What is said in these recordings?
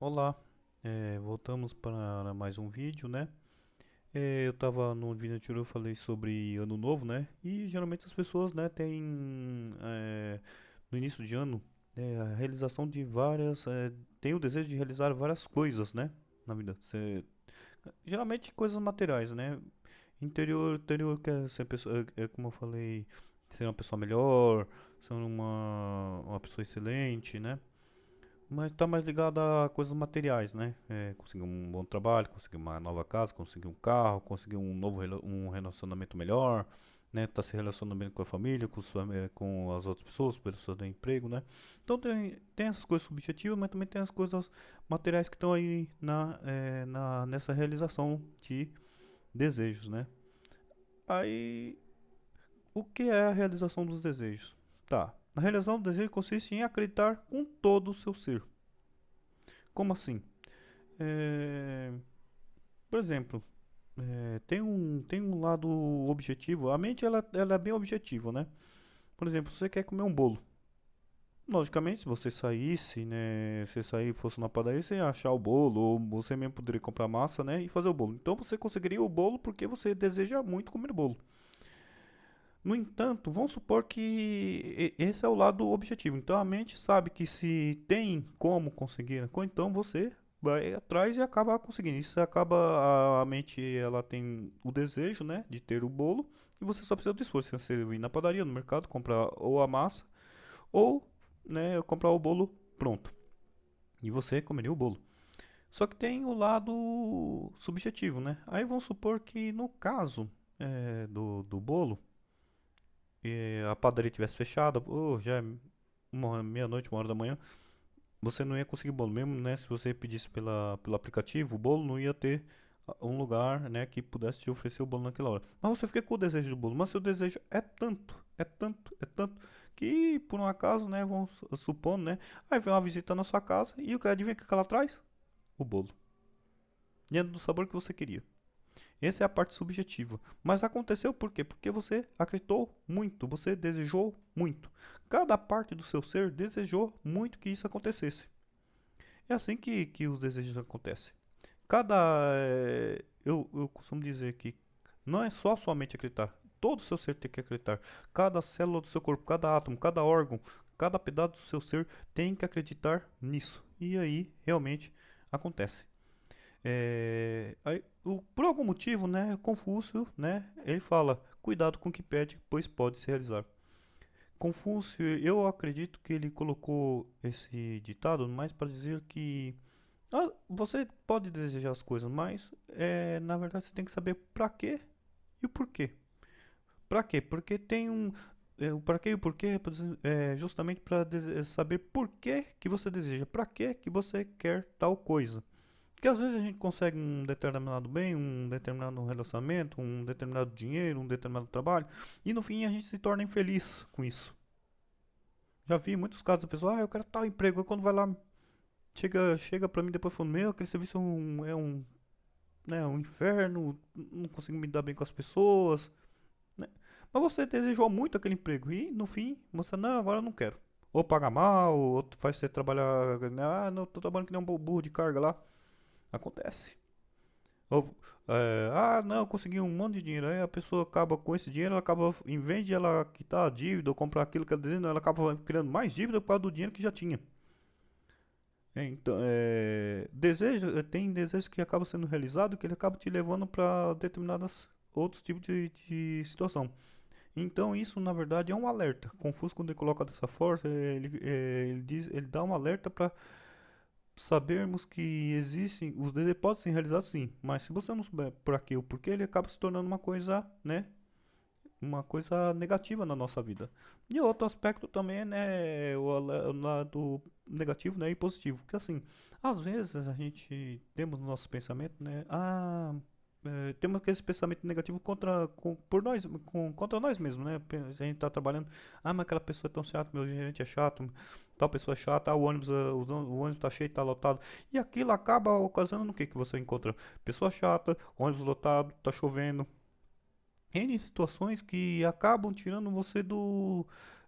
Olá, voltamos para mais um vídeo, né? Eu tava no vídeo anterior, eu falei sobre ano novo, né? E geralmente as pessoas, né, têm no início de ano a realização de tem o desejo de realizar várias coisas, né? Na vida. Geralmente coisas materiais, né? Interior quer ser pessoa, como eu falei, ser uma pessoa melhor, ser uma pessoa excelente, né? Mas tá mais ligado a coisas materiais, né? Conseguir um bom trabalho, conseguir uma nova casa, conseguir um carro, conseguir um relacionamento melhor, né? Tá se relacionando bem com a família, com as outras pessoas do emprego, né? Então tem essas coisas subjetivas, mas também tem as coisas materiais que estão aí nessa realização de desejos, né? Aí, o que é a realização dos desejos? Tá. A realização do desejo consiste em acreditar com todo o seu ser. Como assim? É, por exemplo, tem um lado objetivo. A mente ela é bem objetiva, né? Por exemplo, você quer comer um bolo. Logicamente, se você saísse, né? Se sair fosse na padaria, você ia achar o bolo, ou você mesmo poderia comprar massa, né? E fazer o bolo. Então você conseguiria o bolo porque você deseja muito comer bolo. No entanto, vamos supor que esse é o lado objetivo. Então a mente sabe que se tem como conseguir, então você vai atrás e acaba conseguindo. Isso acaba a mente ela tem o desejo, né, de ter o bolo e você só precisa do esforço. Você vir na padaria, no mercado, comprar ou a massa ou, né, comprar o bolo pronto. E você comeria o bolo. Só que tem o lado subjetivo, né? Aí vamos supor que no caso do bolo a padaria tivesse fechada, já é meia-noite, 1 hora da manhã, você não ia conseguir bolo. Mesmo, né, se você pedisse pelo aplicativo, o bolo não ia ter um lugar, né, que pudesse te oferecer o bolo naquela hora. Mas você fica com o desejo do bolo, mas seu desejo é tanto, é tanto, é tanto, que por um acaso, né, vamos supondo, né, aí vem uma visita na sua casa e o que adivinha que ela traz? O bolo. Dentro do sabor que você queria. Essa é a parte subjetiva. Mas aconteceu por quê? Porque você acreditou muito, você desejou muito. Cada parte do seu ser desejou muito que isso acontecesse. É assim que os desejos acontecem. Eu costumo dizer que não é só a sua mente acreditar. Todo o seu ser tem que acreditar. Cada célula do seu corpo, cada átomo, cada órgão, cada pedaço do seu ser tem que acreditar nisso. E aí realmente acontece. Por algum motivo, né, Confúcio, né, ele fala, cuidado com o que pede, pois pode se realizar. Confúcio, eu acredito que ele colocou esse ditado mais para dizer que você pode desejar as coisas, mas na verdade você tem que saber para quê e o porquê. Para quê? Porque tem o para quê e o porquê é justamente para saber por que você deseja, para que você quer tal coisa. Porque às vezes a gente consegue um determinado bem, um determinado relacionamento, um determinado dinheiro, um determinado trabalho, e no fim a gente se torna infeliz com isso. Já vi muitos casos da pessoa, eu quero tal emprego, e quando vai lá, chega pra mim depois falando, meu, aquele serviço é um inferno, não consigo me dar bem com as pessoas, né? Mas você desejou muito aquele emprego, e no fim, você, não, agora eu não quero. Ou paga mal, ou faz você trabalhar, não, tô trabalhando que nem um burro de carga lá. Acontece. Ou, não, eu consegui um monte de dinheiro. Aí a pessoa acaba com esse dinheiro, ela acaba, em vez de ela quitar a dívida ou comprar aquilo que ela deseja, ela acaba criando mais dívida por causa do dinheiro que já tinha. Então, tem desejos que acabam sendo realizados que ele acaba te levando para determinados outros tipos de situação. Então isso na verdade é um alerta. Confuso quando ele coloca dessa forma, ele dá um alerta para sabermos que existem, os desejos podem ser realizados sim, mas se você não souber por quê ou porquê, ele acaba se tornando uma coisa, né, uma coisa negativa na nossa vida. E outro aspecto também é, né, o lado negativo, né, e positivo, que assim, às vezes a gente temos no nosso pensamento, né, temos aquele pensamento negativo contra nós mesmos, né? Se a gente tá trabalhando, mas aquela pessoa é tão chata, meu gerente é chato, tal pessoa é chata, o ônibus tá cheio, tá lotado. E aquilo acaba ocasionando no que você encontra? Pessoa chata, ônibus lotado, tá chovendo. N situações que acabam tirando você do,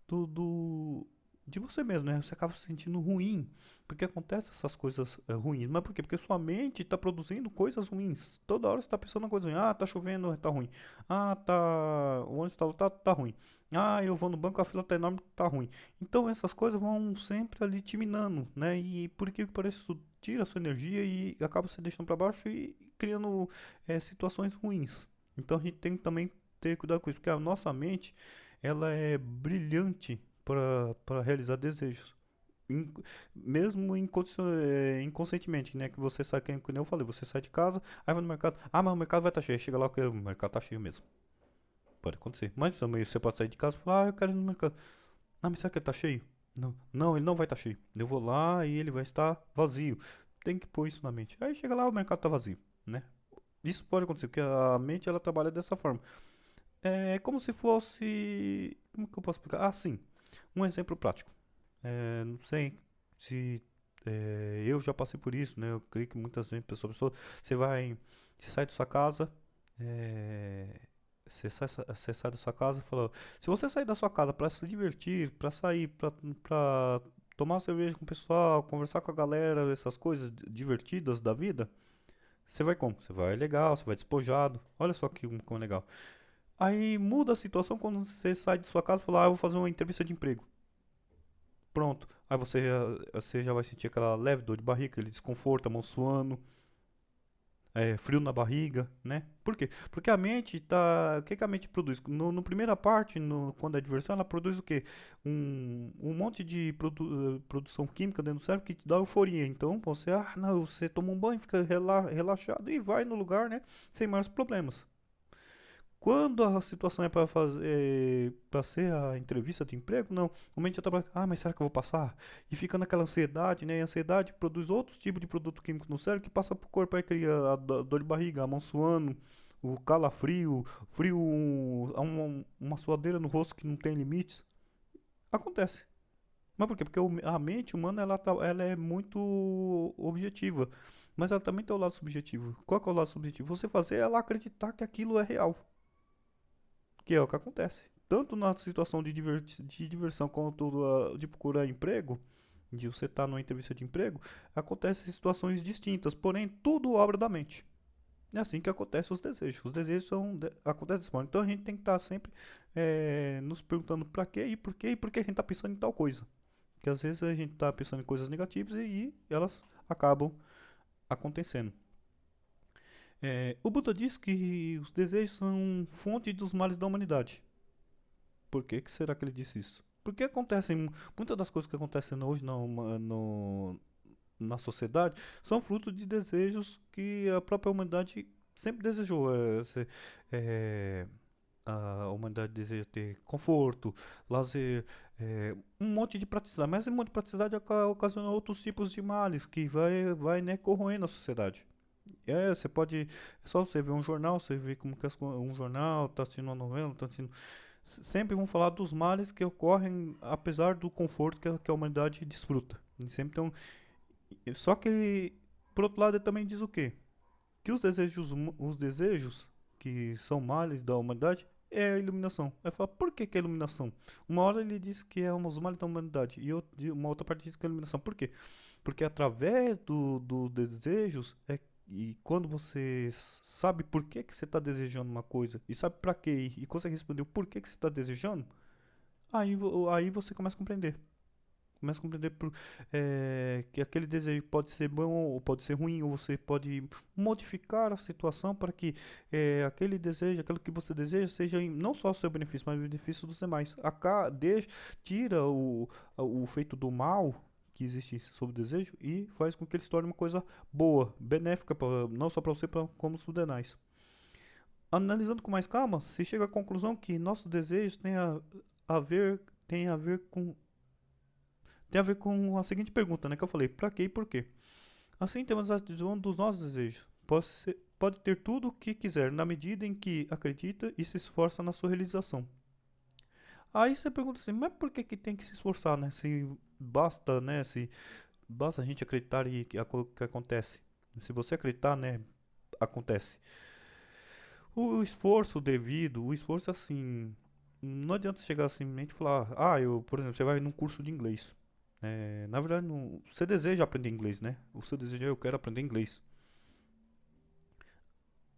do, de você mesmo, né? Você acaba se sentindo ruim, porque acontecem essas coisas ruins. Mas por quê? Porque sua mente está produzindo coisas ruins. Toda hora você está pensando em coisa ruim. Ah, tá chovendo, tá ruim. Ah, tá. O ônibus tá lotado, tá ruim. Ah, eu vou no banco, a fila tá enorme, tá ruim. Então essas coisas vão sempre ali te minando, né? E por que parece isso tira a sua energia e acaba se deixando para baixo e criando situações ruins. Então a gente tem que também ter cuidado com isso, porque a nossa mente ela é brilhante para realizar desejos. In- Mesmo inconscientemente, né? Que você sai, que nem eu falei, você sai de casa, aí vai no mercado, ah, mas o mercado vai estar cheio, chega lá, o mercado tá cheio mesmo. Pode acontecer. Mas também você pode sair de casa e falar, ah, eu quero ir no mercado. Ah, mas será que ele tá cheio? Não, não, ele não vai estar cheio. Eu vou lá e ele vai estar vazio. Tem que pôr isso na mente. Aí chega lá, o mercado tá vazio, né? Isso pode acontecer, porque a mente ela trabalha dessa forma. É como se fosse. Como que eu posso explicar? Ah, sim. Um exemplo prático. Não sei se eu já passei por isso, né? Eu creio que muitas vezes pessoa, você vai, você sai da sua casa, é, você sai da sua casa e fala, se você sair da sua casa para se divertir, para sair, para tomar uma cerveja com o pessoal, conversar com a galera, essas coisas divertidas da vida, você vai como? Você vai legal, você vai despojado. Olha só que como é legal. Aí muda a situação quando você sai de sua casa e fala, ah, eu vou fazer uma entrevista de emprego. Pronto. Aí você já vai sentir aquela leve dor de barriga, aquele desconforto, a mão suando, frio na barriga, né? Por quê? Porque a mente tá. O que que a mente produz? No primeira parte, quando é diversão, ela produz o quê? Um monte de produção química dentro do cérebro que te dá euforia. Então você, ah, não, você toma um banho, fica relaxado e vai no lugar, né? Sem maiores problemas. Quando a situação é para fazer, para ser a entrevista de emprego, não. O mente já tá, ah, mas será que eu vou passar? E fica naquela ansiedade, né? E a ansiedade produz outros tipos de produto químico no cérebro que passa pro corpo, aí cria a dor de barriga, a mão suando, o calafrio, frio, uma suadeira no rosto que não tem limites. Acontece. Mas por quê? Porque a mente humana ela é muito objetiva, mas ela também tem o lado subjetivo. Qual que é o lado subjetivo? Você fazer ela acreditar que aquilo é real. Que é o que acontece. Tanto na situação de diversão quanto de procurar emprego, de você estar numa entrevista de emprego, acontecem situações distintas, porém tudo obra da mente. É assim que acontecem os desejos. Os desejos acontecem dessa forma. Então a gente tem que estar sempre nos perguntando para quê e por que a gente está pensando em tal coisa. Porque às vezes a gente está pensando em coisas negativas e elas acabam acontecendo. O Buda diz que os desejos são fonte dos males da humanidade. Por que que será que ele disse isso? Porque acontecem, muitas das coisas que acontecem hoje na sociedade são fruto de desejos que a própria humanidade sempre desejou. É, a humanidade deseja ter conforto, lazer, um monte de praticidade. Mas esse monte de praticidade ocasiona outros tipos de males que vai né, corroendo a sociedade. Você pode, é só você ver um jornal, você vê como que um jornal está assistindo uma novela, está assistindo sempre vão falar dos males que ocorrem apesar do conforto que a humanidade desfruta. E sempre então, só que por outro lado ele também diz o quê? Que os desejos que são males da humanidade é a iluminação. Aí fala, por que que é a iluminação? Uma hora ele diz que é um dos males da humanidade e uma outra parte diz que é a iluminação. Por quê? Porque através dos desejos e quando você sabe por que que você está desejando uma coisa e sabe para quê e consegue responder o porquê que você está desejando, aí você começa a compreender. Começa a compreender que aquele desejo pode ser bom ou pode ser ruim, ou você pode modificar a situação para que aquele desejo, aquilo que você deseja, seja não só o seu benefício, mas o benefício dos demais. Tira o feito do mal que existe sobre o desejo e faz com que ele se torne uma coisa boa, benéfica, não só para você, como os demais. Analisando com mais calma, se chega à conclusão que nossos desejos a ver, têm a ver com tem a ver com a seguinte pergunta, né, que eu falei, pra quê e por quê? Assim temos a visão dos nossos desejos. Pode ter tudo o que quiser, na medida em que acredita e se esforça na sua realização. Aí você pergunta assim, mas por que que tem que se esforçar, né? Se basta, né? Se basta a gente acreditar e que acontece. Se você acreditar, né? Acontece. O esforço assim, Não adianta chegar simplesmente e falar, eu, por exemplo, você vai num curso de inglês. Na verdade, você deseja aprender inglês, né? O seu desejo é eu quero aprender inglês.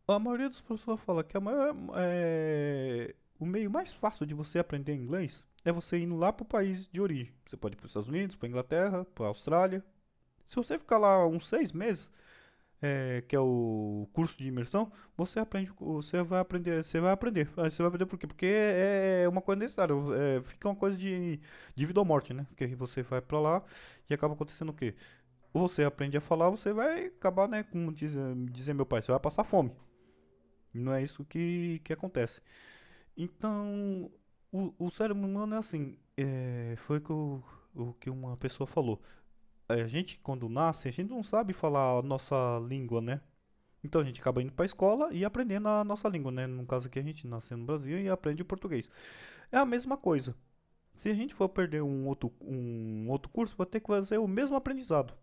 A maioria das pessoas fala que o meio mais fácil de você aprender inglês é você indo lá pro país de origem. Você pode ir para os Estados Unidos, para Inglaterra, para Austrália. Se você ficar lá uns 6 meses, que é o curso de imersão, você aprende, você vai aprender. Você vai aprender por quê? Porque é uma coisa necessária, fica uma coisa de vida ou morte, né? Porque aí você vai pra lá e acaba acontecendo o quê? Ou você aprende a falar, você vai acabar, né, como dizer meu pai, você vai passar fome. Não é isso que acontece. Então, o cérebro humano é assim, foi o que uma pessoa falou. A gente, quando nasce, a gente não sabe falar a nossa língua, né? Então a gente acaba indo para a escola e aprendendo a nossa língua, né? No caso aqui a gente nasceu no Brasil e aprende o português. É a mesma coisa. Se a gente for perder um outro curso, vai ter que fazer o mesmo aprendizado.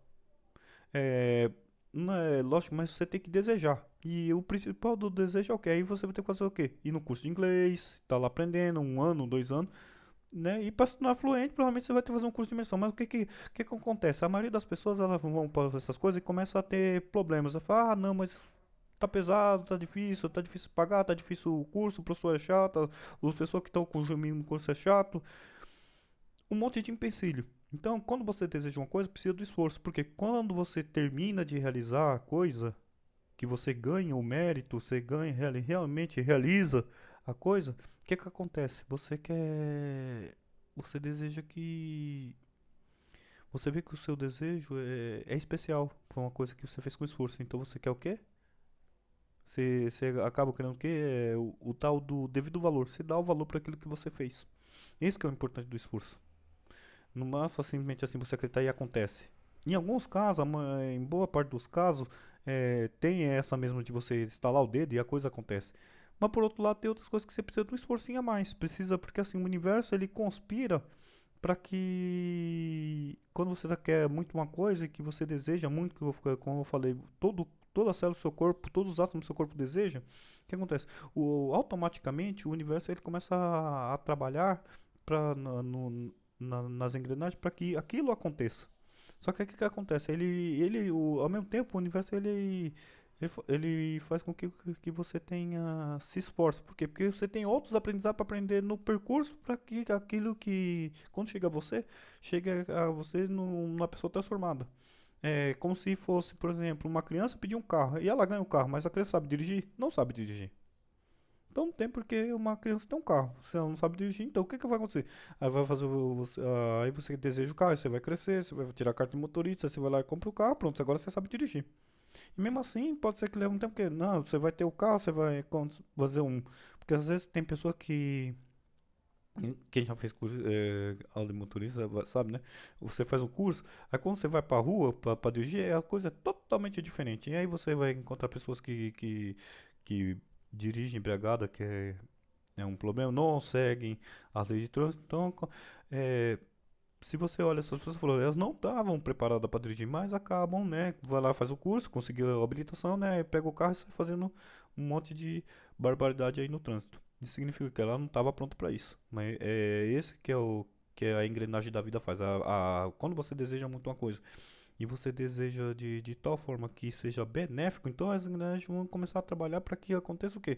É, não é lógico, mas você tem que desejar. E o principal do desejo é o quê? Aí você vai ter que fazer o quê? Ir no curso de inglês, tá lá aprendendo 1 ano, 2 anos, né? E para se tornar fluente, provavelmente você vai ter que fazer um curso de imersão. Mas o que que acontece? A maioria das pessoas elas vão para essas coisas e começa a ter problemas. Ela fala, não, mas tá pesado, tá difícil pagar, tá difícil o curso, o professor é chato, as pessoas que estão consumindo o curso é chato, um monte de empecilho. Então, quando você deseja uma coisa, precisa do esforço, porque quando você termina de realizar a coisa, que você ganha o mérito, você ganha, realmente realiza a coisa, o que que acontece? Você deseja que, você vê que o seu desejo é especial, foi uma coisa que você fez com esforço, então você quer o quê? Você acaba querendo o quê? O tal do devido valor. Você dá o valor para aquilo que você fez. Esse que é o importante do esforço. Não é só simplesmente assim você acreditar e acontece. Em alguns casos, em boa parte dos casos, tem essa mesmo de você estalar o dedo e a coisa acontece. Mas por outro lado, tem outras coisas que você precisa de um esforcinho a mais. Precisa, porque assim, o universo ele conspira para que quando você quer muito uma coisa e que você deseja muito, como eu falei, toda a célula do seu corpo, todos os átomos do seu corpo desejam, o que acontece? Automaticamente o universo ele começa a trabalhar pra, nas engrenagens para que aquilo aconteça. Só que o que acontece? Ao mesmo tempo, o universo ele faz com que você tenha se esforce. Por quê? Porque você tem outros aprendizados para aprender no percurso para que aquilo que, quando chega a você, chegue a você numa pessoa transformada. É como se fosse, por exemplo, uma criança pedir um carro e ela ganha o carro, mas a criança sabe dirigir? Não sabe dirigir. Então não tem porque uma criança ter um carro. Se ela não sabe dirigir, então o que que vai acontecer? Aí vai fazer aí você deseja o carro, aí você vai crescer, você vai tirar a carta de motorista, você vai lá e compra o carro, pronto, agora você sabe dirigir. E mesmo assim, pode ser que leve um tempo, porque não, você vai ter o carro, você vai fazer um. Porque às vezes tem pessoa que. Quem já fez curso, aula de motorista, sabe, né? Você faz um curso, aí quando você vai pra rua pra dirigir, a coisa é totalmente diferente. E aí você vai encontrar pessoas que dirigem embriagada, que é um problema, não seguem as leis de trânsito. Então, é, se você olha essas pessoas, falou, elas não estavam preparadas para dirigir, mas acabam, né? Vai lá, faz o curso, conseguiu a habilitação, né? Pega o carro e sai fazendo um monte de barbaridade aí no trânsito. Isso significa que ela não estava pronta para isso. Mas é esse que a engrenagem da vida faz. Quando você deseja muito uma coisa e você deseja de tal forma que seja benéfico, então as engrenagens vão começar a trabalhar para que aconteça o quê?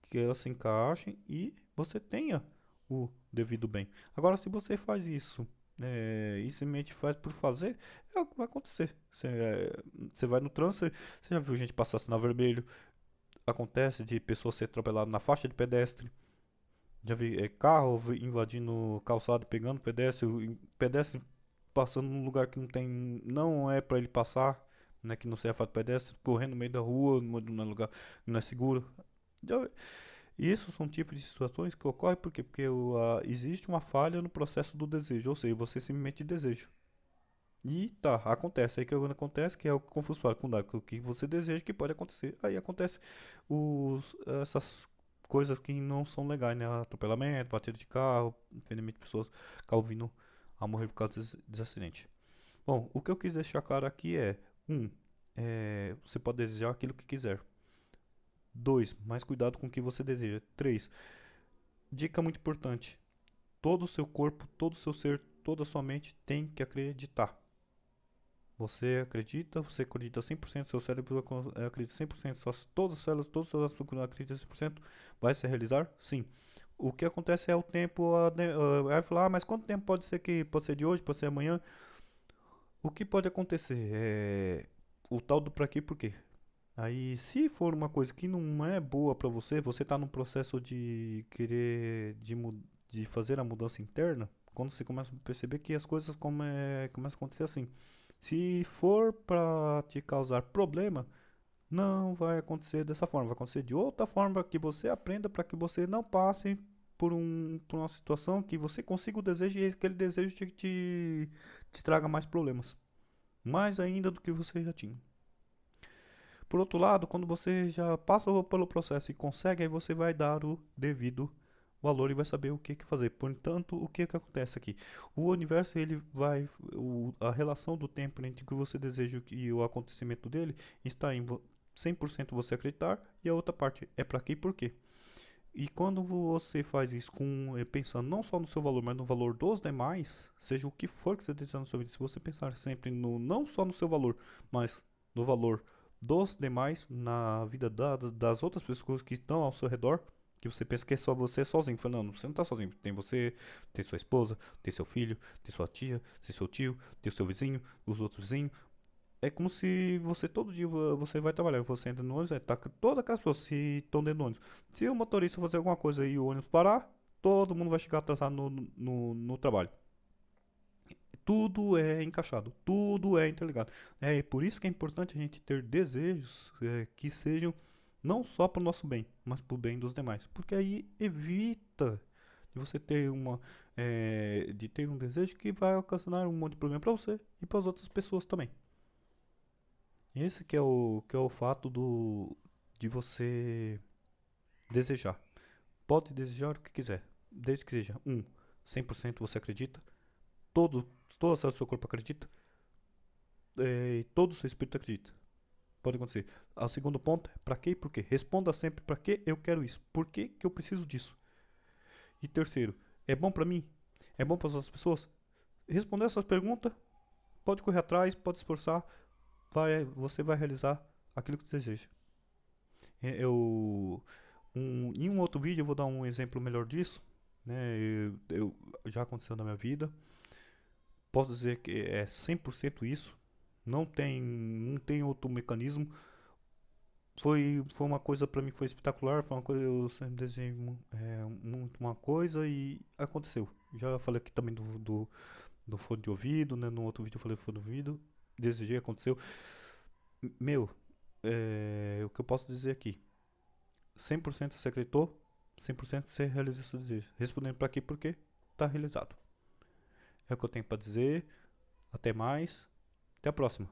Que elas se encaixem e você tenha o devido bem. Agora, se você faz isso e simplesmente faz por fazer, é o que vai acontecer. Você vai no trânsito, você já viu gente passar sinal vermelho, acontece de pessoas ser atropeladas na faixa de pedestre, já vi carro invadindo calçado, pegando pedestre, o pedestre passando num lugar que não é para ele passar, né, que não serve para pedestre, correndo no meio da rua, no lugar que não é seguro. Já, e isso são tipos de situações que ocorrem por quê? Porque existe uma falha no processo do desejo, ou seja, você simplesmente deseja. E tá, acontece. Aí que quando acontece, que é o que Confúcio fala, com o que você deseja que pode acontecer. Aí acontece essas coisas que não são legais, né? Atropelamento, batida de carro, infelizmente pessoas acabam vindo a morrer por causa desse acidente. Bom, o que eu quis deixar claro aqui um, você pode desejar aquilo que quiser. Dois, mais cuidado com o que você deseja. Três, Dica muito importante: todo o seu corpo, todo o seu ser, toda a sua mente tem que acreditar. Você acredita 100%, seu cérebro acredita 100%, todas as células, todos os seus açúcares acreditam 100%, vai se realizar? Sim. O que acontece é o tempo, aí falar, mas quanto tempo pode ser que pode ser de hoje, pode ser amanhã? O que pode acontecer é o tal do pra quê, por quê. Aí, se for uma coisa que não é boa pra você, você tá num processo de querer de fazer a mudança interna, quando você começa a perceber que as coisas começam a acontecer assim. Se for pra te causar problema, não vai acontecer dessa forma, vai acontecer de outra forma que você aprenda para que você não passe por uma situação que você consiga o desejo e aquele desejo te traga mais problemas, mais ainda do que você já tinha. Por outro lado, quando você já passa pelo processo e consegue, aí você vai dar o devido valor e vai saber o que que fazer. Portanto, o que que acontece aqui? O universo, ele vai, a relação do tempo entre o que você deseja e o acontecimento dele está em 100% você acreditar e a outra parte é para quê e por quê. E quando você faz isso pensando não só no seu valor, mas no valor dos demais, seja o que for que você deseja na sua vida, se você pensar sempre no não só no seu valor, mas no valor dos demais, na vida das outras pessoas que estão ao seu redor, que você pensa que é só você sozinho. Fala, não, você não está sozinho. Tem você, tem sua esposa, tem seu filho, tem sua tia, tem seu tio, tem o seu vizinho, os outros vizinhos. É como se você todo dia você vai trabalhar, você entra no ônibus, tá todas aquelas pessoas que estão dentro do ônibus. Se o motorista fazer alguma coisa e o ônibus parar, todo mundo vai chegar atrasado no trabalho. Tudo é encaixado, tudo é interligado. É por isso que é importante a gente ter desejos que sejam não só para o nosso bem, mas para o bem dos demais. Porque aí evita de você ter de ter um desejo que vai ocasionar um monte de problema para você e para as outras pessoas também. Esse que é o fato de você desejar. Pode desejar o que quiser, desde que seja 100% você acredita, todo, toda a célula do seu corpo acredita, e todo o seu espírito acredita. Pode acontecer. O segundo ponto é para quê e por quê. Responda sempre para que eu quero isso, por que que eu preciso disso. E terceiro, é bom para mim? É bom para as outras pessoas? Responder essas perguntas, pode correr atrás, pode se esforçar, você vai realizar aquilo que deseja. Eu em um outro vídeo eu vou dar um exemplo melhor disso, né? Já aconteceu na minha vida. Posso dizer que é 100% isso. Não tem outro mecanismo. Foi uma coisa para mim foi espetacular. Foi uma coisa eu sempre desejei muito uma coisa e aconteceu. Já falei aqui também do fone de ouvido, né? No outro vídeo eu falei do fone de ouvido. Desejei, aconteceu. Meu, o que eu posso dizer aqui? 100% você acreditou, 100% você realizou seu desejo. Respondendo para quê? Por quê? Tá realizado. É o que eu tenho para dizer. Até mais. Até a próxima.